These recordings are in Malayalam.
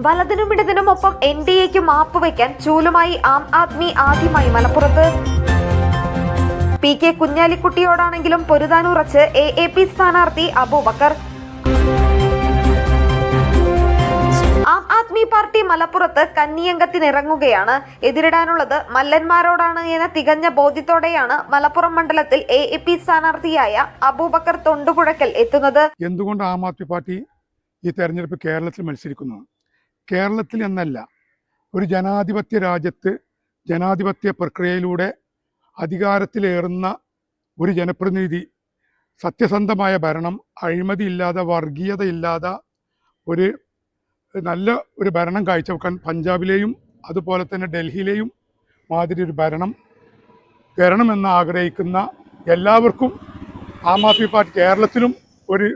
വലതിനും ഇടതിനുമൊപ്പം NDAക്ക് മാപ്പ് വയ്ക്കാൻ ചൂലുമായി ആം ആദ്മി ആദ്യമായി മലപ്പുറത്ത്. PK കുഞ്ഞാലിക്കുട്ടിയോടാണെങ്കിലും പൊരുതാനുറച്ച് AAP സ്ഥാനാർത്ഥി അബൂബക്കർ. ആം ആദ്മി പാർട്ടി മലപ്പുറത്ത് കന്നിയംഗത്തിനിറങ്ങുകയാണ്. എതിരിടാനുള്ളത് മല്ലന്മാരോടാണ് എന്ന തികഞ്ഞ ബോധ്യത്തോടെയാണ് മലപ്പുറം മണ്ഡലത്തിൽ AAP സ്ഥാനാർത്ഥിയായ അബൂബക്കർ തൊണ്ടുപുഴക്കൽ എത്തുന്നത്. എന്തുകൊണ്ട് ആം ആദ്മി പാർട്ടി ഈ തെരഞ്ഞെടുപ്പ് കേരളത്തിൽ മത്സരിക്കുന്നു? കേരളത്തിൽ എന്നല്ല, ഒരു ജനാധിപത്യ രാജ്യത്ത് ജനാധിപത്യ പ്രക്രിയയിലൂടെ അധികാരത്തിലേറുന്ന ഒരു ജനപ്രതിനിധി സത്യസന്ധമായ ഭരണം, അഴിമതിയില്ലാതെ വർഗീയതയില്ലാതെ ഒരു നല്ല ഒരു ഭരണം കാഴ്ചവെക്കാൻ പഞ്ചാബിലെയും അതുപോലെ തന്നെ ഡൽഹിയിലെയും മാതിരി ഒരു ഭരണം വരണമെന്ന് ആഗ്രഹിക്കുന്ന എല്ലാവർക്കും ആം ആദ്മി പാർട്ടി കേരളത്തിലും ഒരു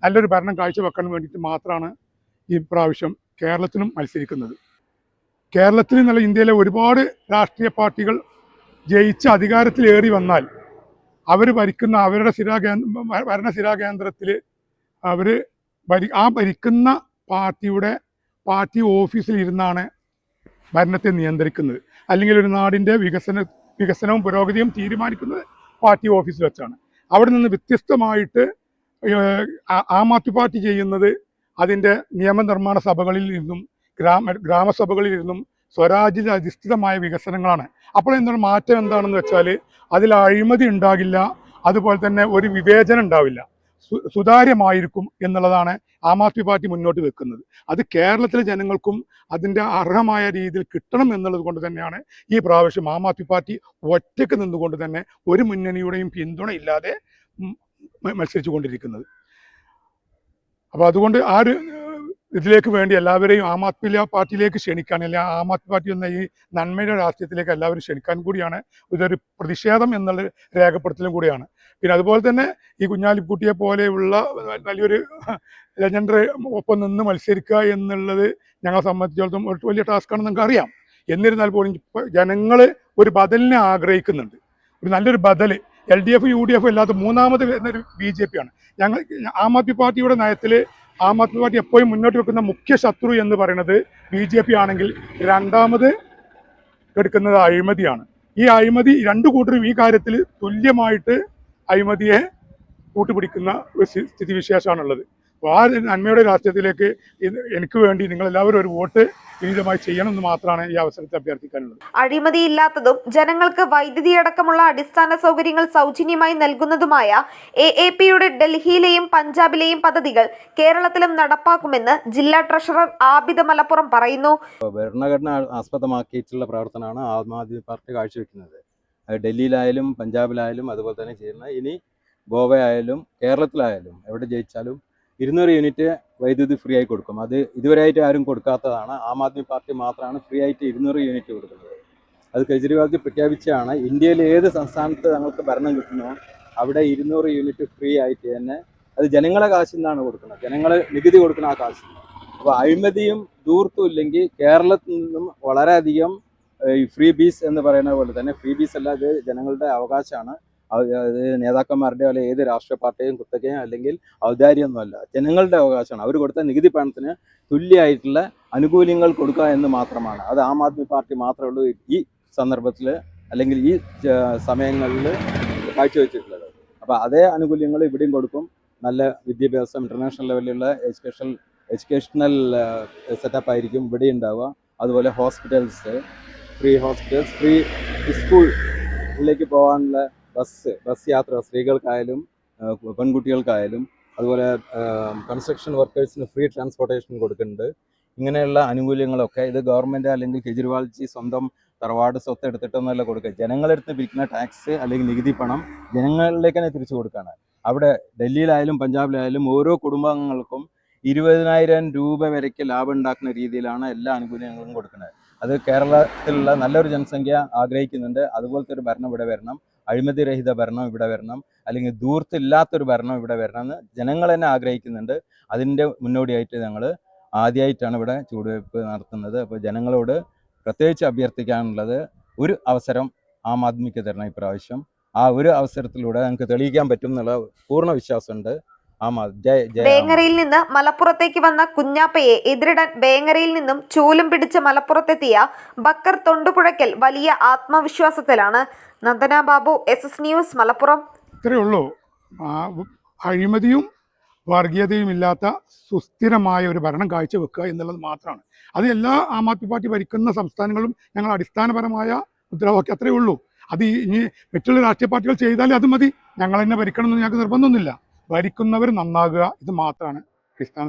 നല്ലൊരു ഭരണം കാഴ്ചവെക്കാൻ വേണ്ടിയിട്ട് മാത്രമാണ് ഈ പ്രാവശ്യം കേരളത്തിലും മത്സരിക്കുന്നത്. കേരളത്തിൽ നിന്നുള്ള ഇന്ത്യയിലെ ഒരുപാട് രാഷ്ട്രീയ പാർട്ടികൾ ജയിച്ച് അധികാരത്തിലേറി വന്നാൽ അവർ ഭരിക്കുന്ന അവരുടെ ഭരണസിരാകേന്ദ്രത്തിൽ അവർ ഭരിക്കുന്ന പാർട്ടി ഓഫീസിൽ ഇരുന്നാണ് ഭരണത്തെ നിയന്ത്രിക്കുന്നത്. അല്ലെങ്കിൽ ഒരു നാടിൻ്റെ വികസനവും പുരോഗതിയും തീരുമാനിക്കുന്നത് പാർട്ടി ഓഫീസിൽ വെച്ചാണ്. അവിടെ നിന്ന് വ്യത്യസ്തമായിട്ട് ആം ആദ്മി പാർട്ടി ചെയ്യുന്നത് അതിൻ്റെ നിയമനിർമ്മാണ സഭകളിൽ നിന്നും ഗ്രാമസഭകളിൽ നിന്നും സ്വരാജ്യത്തിൽ അധിഷ്ഠിതമായ വികസനങ്ങളാണ്. അപ്പോൾ എന്താണ് മാറ്റം എന്താണെന്ന് വെച്ചാൽ അതിൽ അഴിമതി ഉണ്ടാകില്ല, അതുപോലെ തന്നെ ഒരു വിവേചനം ഉണ്ടാവില്ല, സുതാര്യമായിരിക്കും എന്നുള്ളതാണ് ആം ആദ്മി പാർട്ടി മുന്നോട്ട് വെക്കുന്നത്. അത് കേരളത്തിലെ ജനങ്ങൾക്കും അതിൻ്റെ അർഹമായ രീതിയിൽ കിട്ടണം എന്നുള്ളത് കൊണ്ട് തന്നെയാണ് ഈ പ്രാവശ്യം ആം ആദ്മി പാർട്ടി ഒറ്റയ്ക്ക് നിന്നുകൊണ്ട് തന്നെ ഒരു മുന്നണിയുടെയും പിന്തുണയില്ലാതെ മത്സരിച്ചു കൊണ്ടിരിക്കുന്നത്. അപ്പോൾ അതുകൊണ്ട് ഇതിലേക്ക് വേണ്ടി എല്ലാവരെയും ആം ആദ്മി പാർട്ടിയിലേക്ക് ക്ഷണിക്കാൻ, അല്ലെങ്കിൽ ആം ആദ്മി പാർട്ടി എന്ന ഈ നന്മയുടെ രാഷ്ട്രീയത്തിലേക്ക് എല്ലാവരും ക്ഷണിക്കാൻ കൂടിയാണ്, ഇതൊരു പ്രതിഷേധം എന്നുള്ള രേഖപ്പെടുത്തലും കൂടിയാണ്. പിന്നെ അതുപോലെ തന്നെ ഈ കുഞ്ഞാലിക്കുട്ടിയെ പോലെയുള്ള വലിയൊരു ലെജൻഡറി ഒപ്പം നിന്ന് മത്സരിക്കുക എന്നുള്ളത് ഞങ്ങളെ സംബന്ധിച്ചിടത്തോളം ഒരു വലിയ ടാസ്ക്കാണെന്ന് നമുക്ക് അറിയാം. എന്നിരുന്നാൽ പോലും ജനങ്ങൾ ഒരു ബദലിനെ ആഗ്രഹിക്കുന്നുണ്ട്, ഒരു നല്ലൊരു ബദൽ. LDF UDF അല്ലാത്ത മൂന്നാമത് വരുന്നൊരു BJP ആണ്. ആം ആദ്മി പാർട്ടിയുടെ നയത്തിൽ ആം ആദ്മി പാർട്ടി എപ്പോഴും മുന്നോട്ട് വെക്കുന്ന മുഖ്യ ശത്രു എന്ന് പറയുന്നത് BJP ആണെങ്കിൽ രണ്ടാമത് എടുക്കുന്നത് അഴിമതിയാണ്. ഈ അഴിമതി രണ്ടു കൂട്ടരും ഈ കാര്യത്തിൽ തുല്യമായിട്ട് അഴിമതിയെ കൂട്ടുപിടിക്കുന്ന ഒരു സ്ഥിതിവിശേഷമാണുള്ളത്. അപ്പോൾ ആ നന്മയുടെ രാഷ്ട്രീയത്തിലേക്ക് എനിക്ക് വേണ്ടി നിങ്ങളെല്ലാവരും ഒരു വോട്ട് വിഹിതമായി ചെയ്യണമെന്ന് മാത്രമാണ് ഈ അവസരത്തിൽ അഭ്യർത്ഥിക്കാനുള്ളത്. അഴിമതിയില്ലാത്തതും ജനങ്ങൾക്ക് വൈദ്യുതി അടക്കമുള്ള അടിസ്ഥാന സൗകര്യങ്ങൾ സൗജന്യമായി നൽകുന്നതുമായ AAPയുടെ ഡൽഹിയിലെയും പഞ്ചാബിലെയും പദ്ധതികൾ കേരളത്തിലും നടപ്പാക്കുമെന്ന് ജില്ലാ ട്രഷറർ ആബിദ് മലപ്പുറം പറയുന്നു. ഭരണഘടന ആസ്പദമാക്കിയിട്ടുള്ള പ്രവർത്തനമാണ് ആം ആദ്മി പാർട്ടി കാഴ്ചവെക്കുന്നത്. ഡൽഹിയിലായാലും പഞ്ചാബിലായാലും അതുപോലെ തന്നെ ചെയ്യുന്നത്. ഇനി ഗോവയായാലും കേരളത്തിലായാലും എവിടെ ജയിച്ചാലും 200 യൂണിറ്റ് വൈദ്യുതി ഫ്രീ ആയി കൊടുക്കും. അത് ഇതുവരെയായിട്ട് ആരും കൊടുക്കാത്തതാണ്. ആം ആദ്മി പാർട്ടി മാത്രമാണ് ഫ്രീ ആയിട്ട് 200 യൂണിറ്റ് കൊടുക്കുന്നത്. അത് കെജ്രിവാൾജി പ്രഖ്യാപിച്ചാണ്. ഇന്ത്യയിലെ ഏത് സംസ്ഥാനത്ത് ഞങ്ങൾക്ക് ഭരണം കിട്ടുന്നോ അവിടെ 200 യൂണിറ്റ് ഫ്രീ ആയിട്ട് തന്നെ, അത് ജനങ്ങളെ കാശിൽ നിന്നാണ് കൊടുക്കുന്നത്, ജനങ്ങൾ നികുതി കൊടുക്കുന്ന ആ കാശ്. അപ്പോൾ അഴിമതിയും ധൂർത്തും ഇല്ലെങ്കിൽ കേരളത്തിൽ നിന്നും വളരെയധികം ഈ ഫ്രീ ബീസ് എന്ന് പറയുന്ന പോലെ തന്നെ, ഫ്രീ ബീസ് അല്ല, ഇത് ജനങ്ങളുടെ അവകാശമാണ്. അത് നേതാക്കന്മാരുടെയോ അല്ലെങ്കിൽ ഏത് രാഷ്ട്രീയ പാർട്ടിയും കുത്തകയോ അല്ലെങ്കിൽ ഔദാര്യമൊന്നുമല്ല, ജനങ്ങളുടെ അവകാശമാണ്. അവർ കൊടുത്ത നികുതി പണത്തിന് തുല്യമായിട്ടുള്ള ആനുകൂല്യങ്ങൾ കൊടുക്കുക എന്ന് മാത്രമാണ്. അത് ആം ആദ്മി പാർട്ടി മാത്രമേ ഉള്ളൂ ഈ സന്ദർഭത്തിൽ അല്ലെങ്കിൽ ഈ സമയങ്ങളിൽ കാഴ്ചവെച്ചിട്ടുള്ളത്. അപ്പോൾ അതേ ആനുകൂല്യങ്ങൾ ഇവിടെയും കൊടുക്കും. നല്ല വിദ്യാഭ്യാസം, ഇന്റർനാഷണൽ ലെവലിലുള്ള എഡ്യൂക്കേഷണൽ സെറ്റപ്പ് ആയിരിക്കും ഇവിടെ ഉണ്ടാവുക. അതുപോലെ ഹോസ്പിറ്റൽസ്, ഫ്രീ സ്കൂളിലേക്ക് പോകാനുള്ള ബസ് യാത്ര സ്ത്രീകൾക്കായാലും പെൺകുട്ടികൾക്കായാലും, അതുപോലെ കൺസ്ട്രക്ഷൻ വർക്കേഴ്സിന് ഫ്രീ ട്രാൻസ്പോർട്ടേഷൻ കൊടുക്കുന്നുണ്ട്. ഇങ്ങനെയുള്ള ആനുകൂല്യങ്ങളൊക്കെ ഇത് ഗവൺമെൻറ് അല്ലെങ്കിൽ കെജ്രിവാൾജി സ്വന്തം തറവാട് സ്വത്ത് എടുത്തിട്ടൊന്നുമല്ല കൊടുക്കുക. ജനങ്ങളെടുത്ത് പിരിക്കുന്ന ടാക്സ് അല്ലെങ്കിൽ നികുതി പണം ജനങ്ങളിലേക്ക് തന്നെ തിരിച്ചു കൊടുക്കുകയാണ്. അവിടെ ഡൽഹിയിലായാലും പഞ്ചാബിലായാലും ഓരോ കുടുംബാംഗങ്ങൾക്കും 20,000 രൂപ വരയ്ക്ക് ലാഭം ഉണ്ടാക്കുന്ന രീതിയിലാണ് എല്ലാ ആനുകൂല്യങ്ങളും കൊടുക്കുന്നത്. അത് കേരളത്തിലുള്ള നല്ലൊരു ജനസംഖ്യ ആഗ്രഹിക്കുന്നുണ്ട്. അതുപോലത്തെ ഒരു ഭരണം ഇവിടെ വരണം, അഴിമതിരഹിത ഭരണം ഇവിടെ വരണം, അല്ലെങ്കിൽ ധൂർത്തില്ലാത്തൊരു ഭരണം ഇവിടെ വരണം എന്ന് ജനങ്ങൾ തന്നെ ആഗ്രഹിക്കുന്നുണ്ട്. അതിൻ്റെ മുന്നോടിയായിട്ട് ഞങ്ങൾ ആദ്യമായിട്ടാണ് ഇവിടെ ചുവടുവയ്പ്പ് നടത്തുന്നത്. അപ്പോൾ ജനങ്ങളോട് പ്രത്യേകിച്ച് അഭ്യർത്ഥിക്കാനുള്ളത്, ഒരു അവസരം ആം ആദ്മിക്ക് തരണം ഇപ്രാവശ്യം. ആ ഒരു അവസരത്തിലൂടെ ഞങ്ങൾക്ക് തെളിയിക്കാൻ പറ്റും എന്നുള്ള പൂർണ്ണ വിശ്വാസമുണ്ട്. വേങ്ങരയിൽ നിന്ന് മലപ്പുറത്തേക്ക് വന്ന കുഞ്ഞാപ്പയെ എതിരിടാൻ വേങ്ങരയിൽ നിന്നും ചൂലും പിടിച്ച് മലപ്പുറത്തെത്തിയ ബക്കർ തൊണ്ടുപുഴയ്ക്കൽ വലിയ ആത്മവിശ്വാസത്തിലാണ്. Nandana Babu, SS news, Malappuram. ഇത്രയേ ഉള്ളൂ. അഴിമതിയും വർഗീയതയും ഇല്ലാത്ത സുസ്ഥിരമായ ഒരു ഭരണം കാഴ്ചവെക്കുക എന്നുള്ളത് മാത്രമാണ്. അത് എല്ലാ ആം ആദ്മി പാർട്ടി ഭരിക്കുന്ന സംസ്ഥാനങ്ങളും ഞങ്ങൾ അടിസ്ഥാനപരമായ മുദ്രാവാക്യം അത്രയേ ഉള്ളൂ. അത് ഇനി മറ്റുള്ള രാഷ്ട്രീയ പാർട്ടികൾ ചെയ്താൽ അത് മതി, ഞങ്ങൾ തന്നെ ഭരിക്കണം എന്ന് ഞങ്ങൾക്ക് നിർബന്ധമൊന്നുമില്ല. ഭരിക്കുന്നവർ നന്നാകുക, ഇത് മാത്രമാണ് അടിസ്ഥാന